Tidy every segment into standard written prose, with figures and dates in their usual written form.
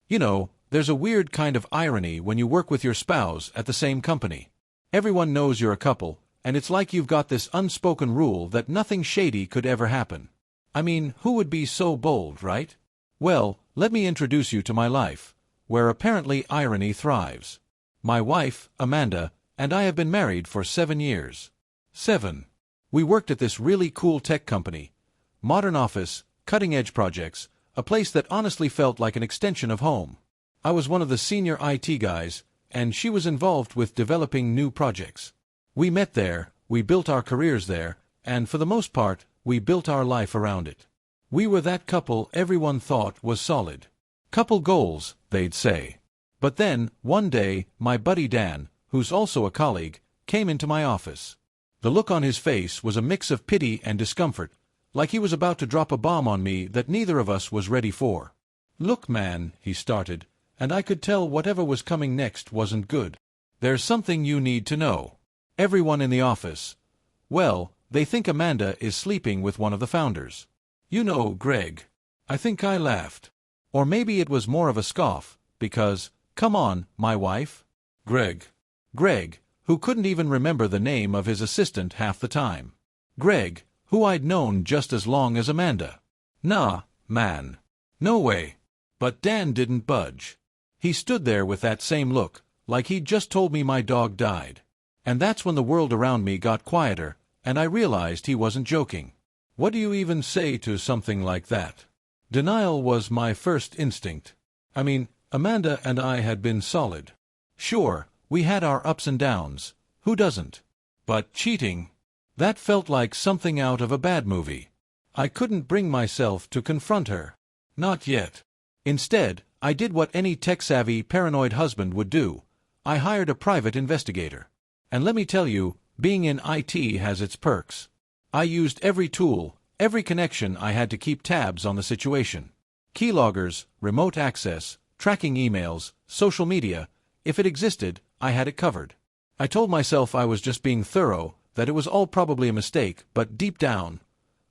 You know, there's a weird kind of irony when you work with your spouse at the same company. Everyone knows you're a couple, and it's like you've got this unspoken rule that nothing shady could ever happen. I mean, who would be so bold, right? Well, let me introduce you to my life, where apparently irony thrives. My wife, Amanda, and I have been married for 7 years. 7. We worked at this really cool tech company. Modern office, cutting-edge projects, a place that honestly felt like an extension of home. I was one of the senior IT guys, and she was involved with developing new projects. We met there, we built our careers there, and for the most part, we built our life around it. We were that couple everyone thought was solid. Couple goals, they'd say. But then, one day, my buddy Dan, who's also a colleague, came into my office. The look on his face was a mix of pity and discomfort, like he was about to drop a bomb on me that neither of us was ready for. "Look, man," he started, and I could tell whatever was coming next wasn't good. "There's something you need to know. Everyone in the office, well, they think Amanda is sleeping with one of the founders. You know, Greg." I think I laughed. Or maybe it was more of a scoff, because, come on, my wife? Greg, who couldn't even remember the name of his assistant half the time. Greg, who I'd known just as long as Amanda. Nah, man. No way. But Dan didn't budge. He stood there with that same look, like he'd just told me my dog died. And that's when the world around me got quieter, and I realized he wasn't joking. What do you even say to something like that? Denial was my first instinct. I mean, Amanda and I had been solid. Sure, we had our ups and downs. Who doesn't? But cheating? That felt like something out of a bad movie. I couldn't bring myself to confront her. Not yet. Instead, I did what any tech-savvy, paranoid husband would do. I hired a private investigator. And let me tell you, being in IT has its perks. I used every tool, every connection I had to keep tabs on the situation. Keyloggers, remote access, tracking emails, social media. If it existed, I had it covered. I told myself I was just being thorough, that it was all probably a mistake, but deep down,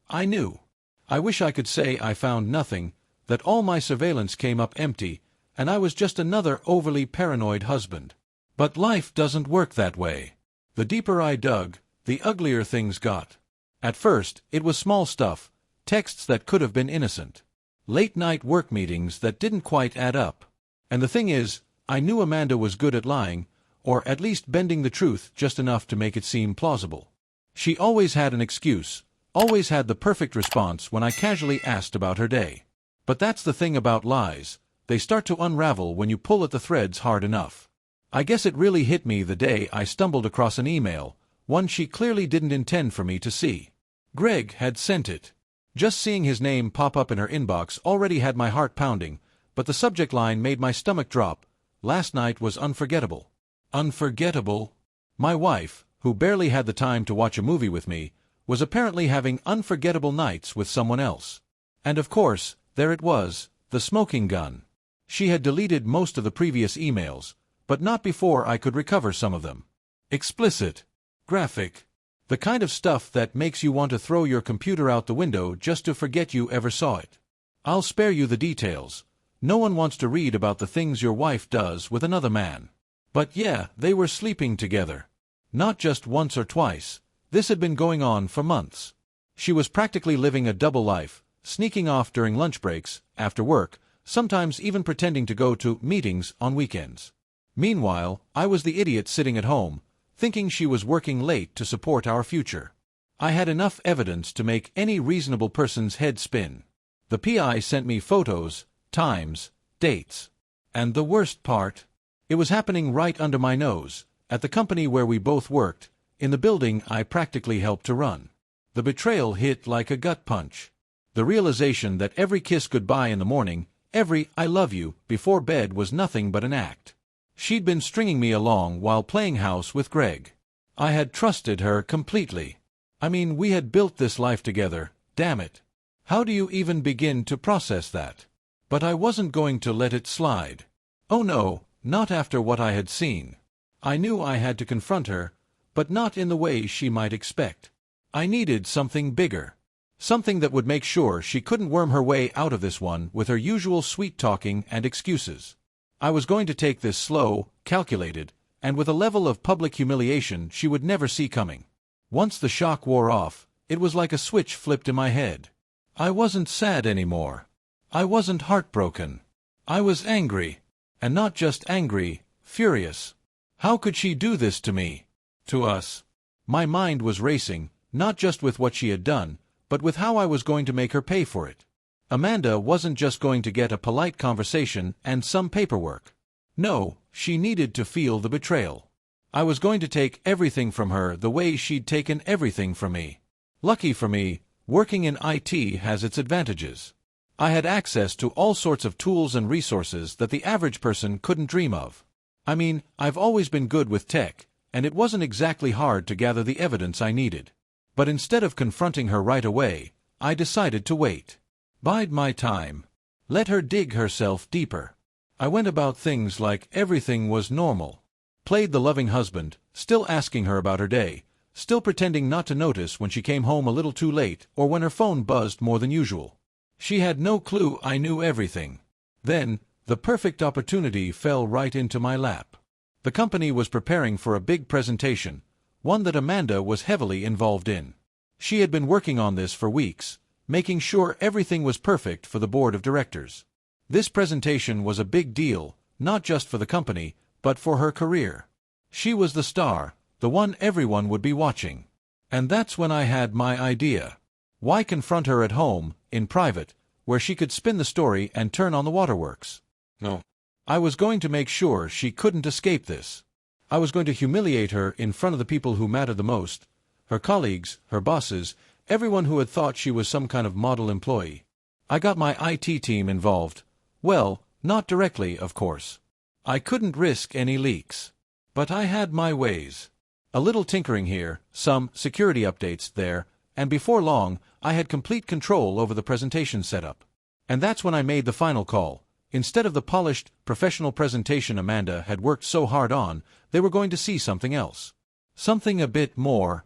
I knew. I wish I could say I found nothing, that all my surveillance came up empty, and I was just another overly paranoid husband. But life doesn't work that way. The deeper I dug, the uglier things got. At first, it was small stuff, texts that could have been innocent. Late-night work meetings that didn't quite add up. And the thing is, I knew Amanda was good at lying, or at least bending the truth just enough to make it seem plausible. She always had an excuse, always had the perfect response when I casually asked about her day. But that's the thing about lies, they start to unravel when you pull at the threads hard enough. I guess it really hit me the day I stumbled across an email, one she clearly didn't intend for me to see. Greg had sent it. Just seeing his name pop up in her inbox already had my heart pounding, but the subject line made my stomach drop. Last night was unforgettable. Unforgettable? My wife, who barely had the time to watch a movie with me, was apparently having unforgettable nights with someone else. And of course, there it was, the smoking gun. She had deleted most of the previous emails, but not before I could recover some of them. Explicit. Graphic. The kind of stuff that makes you want to throw your computer out the window just to forget you ever saw it. I'll spare you the details. No one wants to read about the things your wife does with another man. But yeah, they were sleeping together. Not just once or twice. This had been going on for months. She was practically living a double life, sneaking off during lunch breaks, after work, sometimes even pretending to go to meetings on weekends. Meanwhile, I was the idiot sitting at home, thinking she was working late to support our future. I had enough evidence to make any reasonable person's head spin. The PI sent me photos, times, dates. And the worst part? It was happening right under my nose, at the company where we both worked, in the building I practically helped to run. The betrayal hit like a gut punch. The realization that every kiss goodbye in the morning, every "I love you" before bed was nothing but an act. She'd been stringing me along while playing house with Greg. I had trusted her completely. I mean, we had built this life together, damn it. How do you even begin to process that? But I wasn't going to let it slide. Oh no, not after what I had seen. I knew I had to confront her, but not in the way she might expect. I needed something bigger. Something that would make sure she couldn't worm her way out of this one with her usual sweet-talking and excuses. I was going to take this slow, calculated, and with a level of public humiliation she would never see coming. Once the shock wore off, it was like a switch flipped in my head. I wasn't sad anymore. I wasn't heartbroken. I was angry. And not just angry, furious. How could she do this to me? To us? My mind was racing, not just with what she had done, but with how I was going to make her pay for it. Amanda wasn't just going to get a polite conversation and some paperwork. No, she needed to feel the betrayal. I was going to take everything from her the way she'd taken everything from me. Lucky for me, working in IT has its advantages. I had access to all sorts of tools and resources that the average person couldn't dream of. I mean, I've always been good with tech, and it wasn't exactly hard to gather the evidence I needed. But instead of confronting her right away, I decided to wait. Bide my time. Let her dig herself deeper. I went about things like everything was normal. Played the loving husband, still asking her about her day, still pretending not to notice when she came home a little too late or when her phone buzzed more than usual. She had no clue I knew everything. Then, the perfect opportunity fell right into my lap. The company was preparing for a big presentation, one that Amanda was heavily involved in. She had been working on this for weeks, making sure everything was perfect for the board of directors. This presentation was a big deal, not just for the company, but for her career. She was the star, the one everyone would be watching. And that's when I had my idea. Why confront her at home, in private, where she could spin the story and turn on the waterworks? No. I was going to make sure she couldn't escape this. I was going to humiliate her in front of the people who mattered the most, her colleagues, her bosses, everyone who had thought she was some kind of model employee. I got my IT team involved. Well, not directly, of course. I couldn't risk any leaks. But I had my ways. A little tinkering here, some security updates there, and before long, I had complete control over the presentation setup. And that's when I made the final call. Instead of the polished, professional presentation Amanda had worked so hard on, they were going to see something else. Something a bit more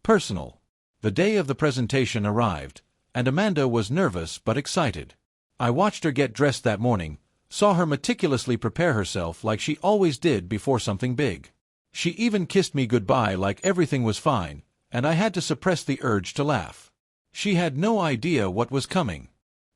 personal. The day of the presentation arrived, and Amanda was nervous but excited. I watched her get dressed that morning, saw her meticulously prepare herself like she always did before something big. She even kissed me goodbye like everything was fine, and I had to suppress the urge to laugh. She had no idea what was coming.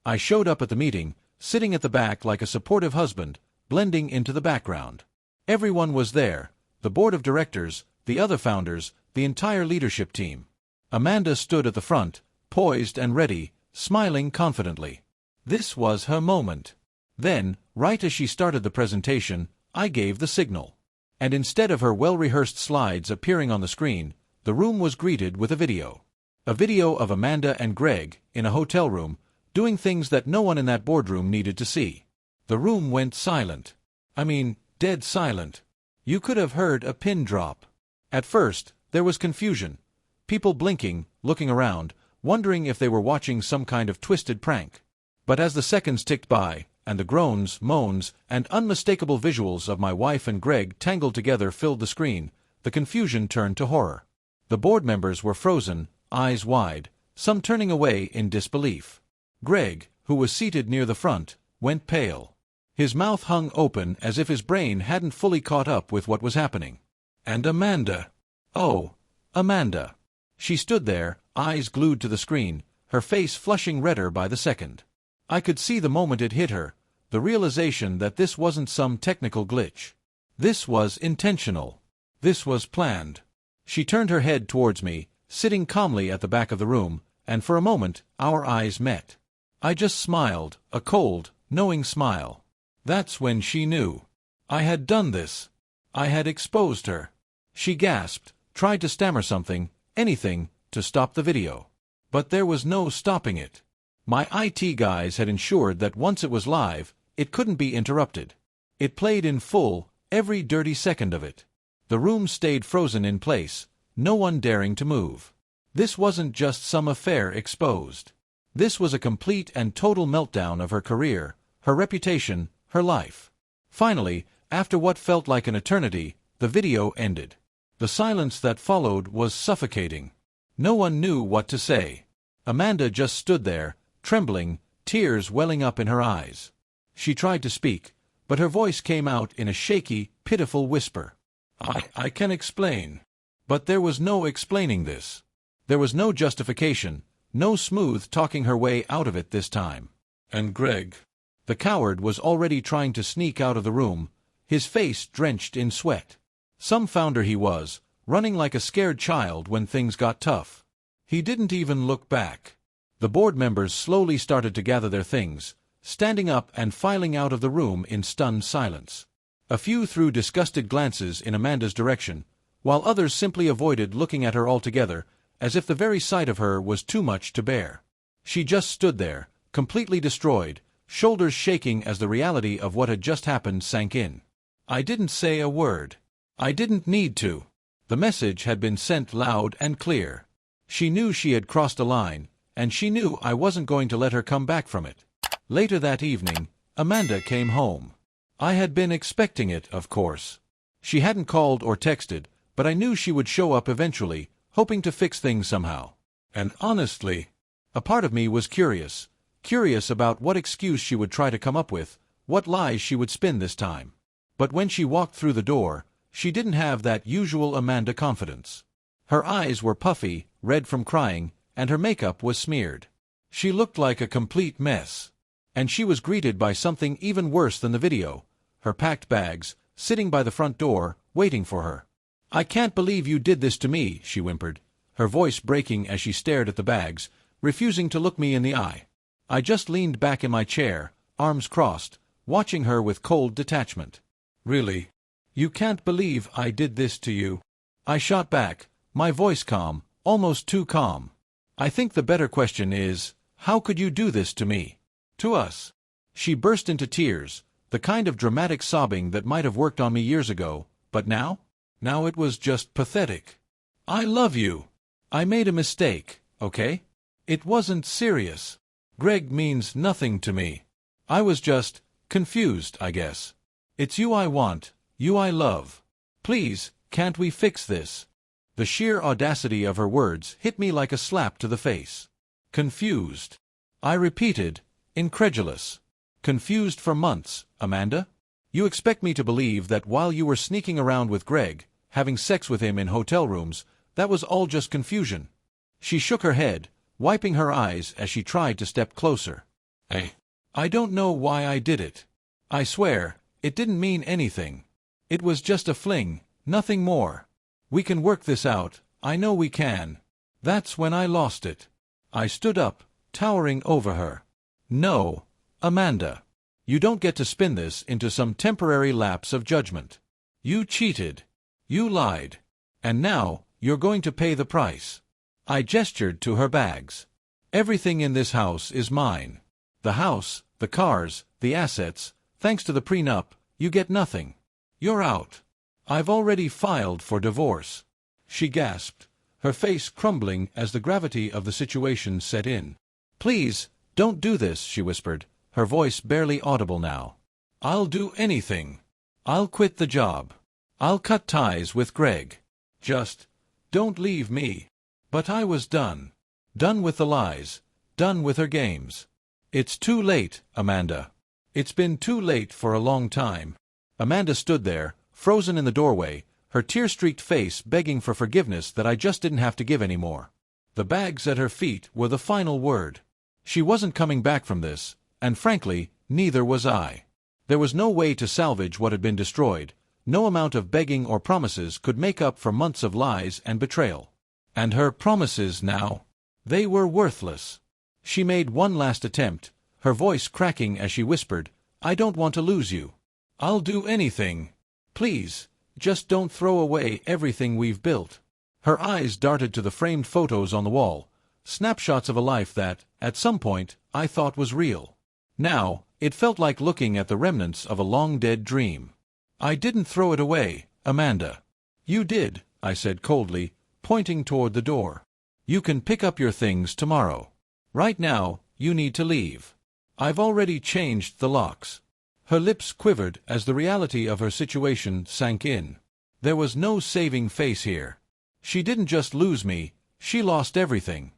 I showed up at the meeting, sitting at the back like a supportive husband, blending into the background. Everyone was there, the board of directors, the other founders, the entire leadership team. Amanda stood at the front, poised and ready, smiling confidently. This was her moment. Then, right as she started the presentation, I gave the signal. And instead of her well-rehearsed slides appearing on the screen, the room was greeted with a video. A video of Amanda and Greg, in a hotel room, doing things that no one in that boardroom needed to see. The room went silent. I mean, dead silent. You could have heard a pin drop. At first, there was confusion. People blinking, looking around, wondering if they were watching some kind of twisted prank. But as the seconds ticked by, and the groans, moans, and unmistakable visuals of my wife and Greg tangled together filled the screen, the confusion turned to horror. The board members were frozen, eyes wide, some turning away in disbelief. Greg, who was seated near the front, went pale. His mouth hung open as if his brain hadn't fully caught up with what was happening. And Amanda. Oh, Amanda. She stood there, eyes glued to the screen, her face flushing redder by the second. I could see the moment it hit her, the realization that this wasn't some technical glitch. This was intentional. This was planned. She turned her head towards me, sitting calmly at the back of the room, and for a moment our eyes met. I just smiled, a cold, knowing smile. That's when she knew. I had done this. I had exposed her. She gasped, tried to stammer something, anything, to stop the video. But there was no stopping it. My IT guys had ensured that once it was live, it couldn't be interrupted. It played in full, every dirty second of it. The room stayed frozen in place, no one daring to move. This wasn't just some affair exposed. This was a complete and total meltdown of her career, her reputation, her life. Finally, after what felt like an eternity, the video ended. The silence that followed was suffocating. No one knew what to say. Amanda just stood there, trembling, tears welling up in her eyes. She tried to speak, but her voice came out in a shaky, pitiful whisper. I can explain. But there was no explaining this. There was no justification, no smooth talking her way out of it this time. And Greg? The coward was already trying to sneak out of the room, his face drenched in sweat. Some founder he was, running like a scared child when things got tough. He didn't even look back. The board members slowly started to gather their things, standing up and filing out of the room in stunned silence. A few threw disgusted glances in Amanda's direction, while others simply avoided looking at her altogether, as if the very sight of her was too much to bear. She just stood there, completely destroyed, shoulders shaking as the reality of what had just happened sank in. I didn't say a word. I didn't need to. The message had been sent loud and clear. She knew she had crossed a line, and she knew I wasn't going to let her come back from it. Later that evening, Amanda came home. I had been expecting it, of course. She hadn't called or texted, but I knew she would show up eventually, hoping to fix things somehow. And honestly, a part of me was curious about what excuse she would try to come up with, what lies she would spin this time. But when she walked through the door, she didn't have that usual Amanda confidence. Her eyes were puffy, red from crying, and her makeup was smeared. She looked like a complete mess. And she was greeted by something even worse than the video, her packed bags, sitting by the front door, waiting for her. "I can't believe you did this to me," she whimpered, her voice breaking as she stared at the bags, refusing to look me in the eye. I just leaned back in my chair, arms crossed, watching her with cold detachment. "Really? You can't believe I did this to you?" I shot back, my voice calm, almost too calm. "I think the better question is, how could you do this to me? To us?" She burst into tears, the kind of dramatic sobbing that might have worked on me years ago, but now? Now it was just pathetic. "I love you. I made a mistake, okay? It wasn't serious. Greg means nothing to me. I was just confused, I guess. It's you I want, you I love. Please, can't we fix this?" The sheer audacity of her words hit me like a slap to the face. "Confused," I repeated, incredulous. "Confused for months, Amanda? You expect me to believe that while you were sneaking around with Greg, having sex with him in hotel rooms, that was all just confusion?" She shook her head, wiping her eyes as she tried to step closer. I don't know why I did it. I swear, it didn't mean anything. It was just a fling, nothing more. We can work this out, I know we can." That's when I lost it. I stood up, towering over her. "No, Amanda. You don't get to spin this into some temporary lapse of judgment. You cheated. You lied. And now, you're going to pay the price." I gestured to her bags. "Everything in this house is mine. The house, the cars, the assets. Thanks to the prenup, you get nothing. You're out. I've already filed for divorce." She gasped, her face crumbling as the gravity of the situation set in. "Please, don't do this," she whispered, her voice barely audible now. "I'll do anything. I'll quit the job. I'll cut ties with Greg. Just don't leave me." But I was done. Done with the lies. Done with her games. "It's too late, Amanda. It's been too late for a long time." Amanda stood there, frozen in the doorway, her tear-streaked face begging for forgiveness that I just didn't have to give anymore. The bags at her feet were the final word. She wasn't coming back from this, and frankly, neither was I. There was no way to salvage what had been destroyed. No amount of begging or promises could make up for months of lies and betrayal. And her promises now? They were worthless. She made one last attempt, her voice cracking as she whispered, "I don't want to lose you. I'll do anything. Please, just don't throw away everything we've built." Her eyes darted to the framed photos on the wall, snapshots of a life that, at some point, I thought was real. Now, it felt like looking at the remnants of a long-dead dream. "I didn't throw it away, Amanda." "You did," I said coldly, pointing toward the door. "You can pick up your things tomorrow. Right now, you need to leave. I've already changed the locks." Her lips quivered as the reality of her situation sank in. There was no saving face here. She didn't just lose me, she lost everything.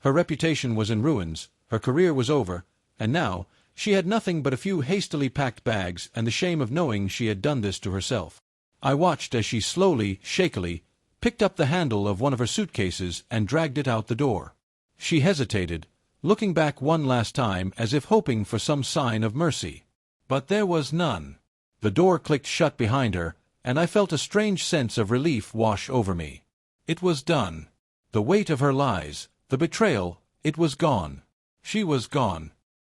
Her reputation was in ruins, her career was over, and now, she had nothing but a few hastily packed bags and the shame of knowing she had done this to herself. I watched as she slowly, shakily, picked up the handle of one of her suitcases and dragged it out the door. She hesitated, looking back one last time as if hoping for some sign of mercy. But there was none. The door clicked shut behind her, and I felt a strange sense of relief wash over me. It was done. The weight of her lies, the betrayal, it was gone. She was gone.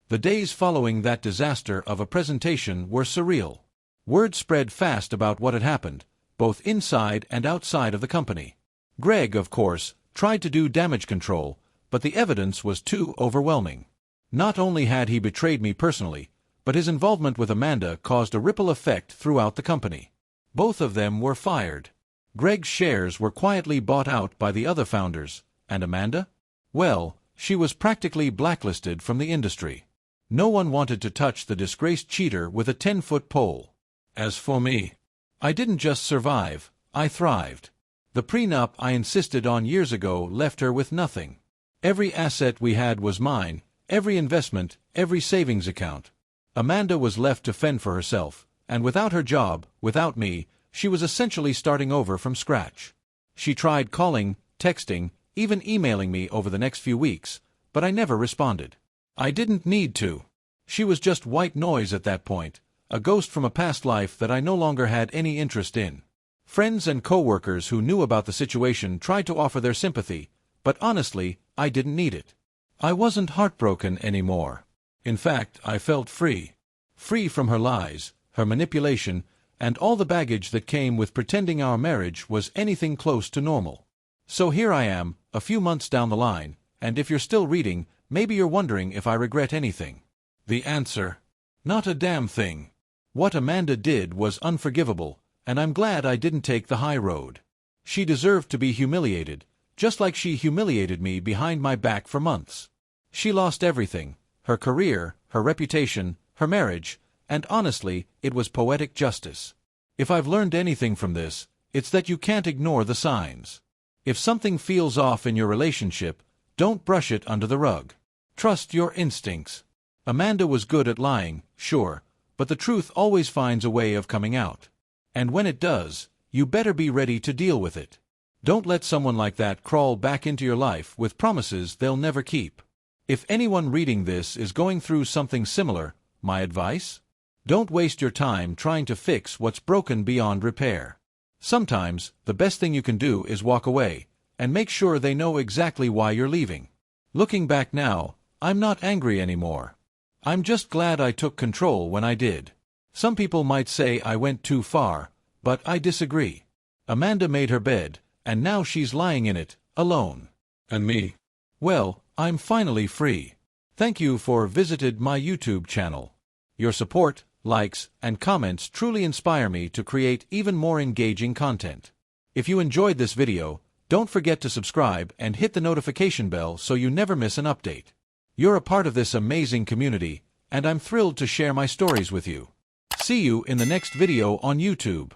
The days following that disaster of a presentation were surreal. Word spread fast about what had happened, both inside and outside of the company. Greg, of course, tried to do damage control, but the evidence was too overwhelming. Not only had he betrayed me personally, but his involvement with Amanda caused a ripple effect throughout the company. Both of them were fired. Greg's shares were quietly bought out by the other founders, and Amanda? Well, she was practically blacklisted from the industry. No one wanted to touch the disgraced cheater with a 10-foot pole. As for me, I didn't just survive, I thrived. The prenup I insisted on years ago left her with nothing. Every asset we had was mine, every investment, every savings account. Amanda was left to fend for herself, and without her job, without me, she was essentially starting over from scratch. She tried calling, texting, even emailing me over the next few weeks, but I never responded. I didn't need to. She was just white noise at that point, a ghost from a past life that I no longer had any interest in. Friends and co-workers who knew about the situation tried to offer their sympathy, but honestly, I didn't need it. I wasn't heartbroken anymore. In fact, I felt free. Free from her lies, her manipulation, and all the baggage that came with pretending our marriage was anything close to normal. So here I am, a few months down the line, and if you're still reading, maybe you're wondering if I regret anything. The answer: not a damn thing. What Amanda did was unforgivable, and I'm glad I didn't take the high road. She deserved to be humiliated, just like she humiliated me behind my back for months. She lost everything: her career, her reputation, her marriage, and honestly, it was poetic justice. If I've learned anything from this, it's that you can't ignore the signs. If something feels off in your relationship, don't brush it under the rug. Trust your instincts. Amanda was good at lying, sure, but the truth always finds a way of coming out. And when it does, you better be ready to deal with it. Don't let someone like that crawl back into your life with promises they'll never keep. If anyone reading this is going through something similar, my advice? Don't waste your time trying to fix what's broken beyond repair. Sometimes, the best thing you can do is walk away, and make sure they know exactly why you're leaving. Looking back now, I'm not angry anymore. I'm just glad I took control when I did. Some people might say I went too far, but I disagree. Amanda made her bed, and now she's lying in it, alone. And me? Well, I'm finally free. Thank you for visited my YouTube channel. Your support, likes, and comments truly inspire me to create even more engaging content. If you enjoyed this video, don't forget to subscribe and hit the notification bell so you never miss an update. You're a part of this amazing community, and I'm thrilled to share my stories with you. See you in the next video on YouTube.